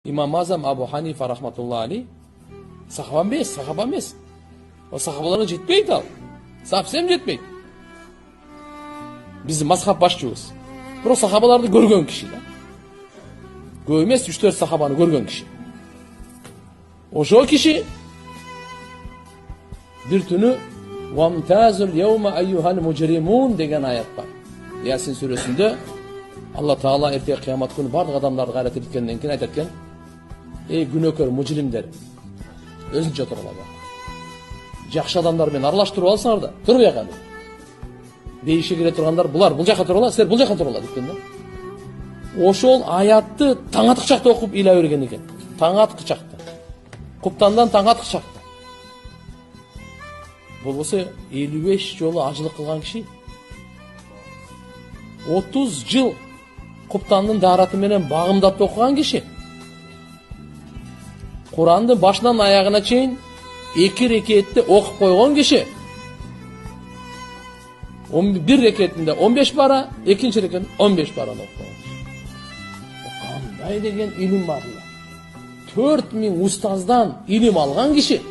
İmam Azam Abu Hanife rahmetullahi aleyh sahaba emas. O sahabalarga jetpeydi al. Sapsam jetpeydi. Bizim mazhab başçımız. Biro sahabalarni görgön kişi da. Көп емес 3-4 sahabani görgön kişi. Oşo kişi bir tünü "Vamtazul yevme eyyuhal mucrimun" degan ayet var. Yasin suresinde Allah Taala ertege kıyamet günü bardıq adamlarni gayret etkenden keyin aytayotgan: "Ey günökör mujrimler, özünçe oturgılar bak. Жақшы адамдар мен аралаштырып алсаңар да, тур bu жаққа. Дейишe кире тургандар булар бул жаққа тургула, силер бул жаққа тургула" депкен да. Ошол аятты таң атқычакта окуп иле берген экен. Таң атқычакта. Куптандан таң атқычакта. Болбосо 55 жолу ажылык кылган киши. 30 жыл Куптандын дараты менен багымдап окуган киши. Куранды башынан аягына чейин 2 рекетте окуп койгон киши. 11 рекетинде 15 пара, экинчи рекетинде 15 параны окуп койгон киши. Кандай деген илим бар. 4000 устаздан илим алган киши.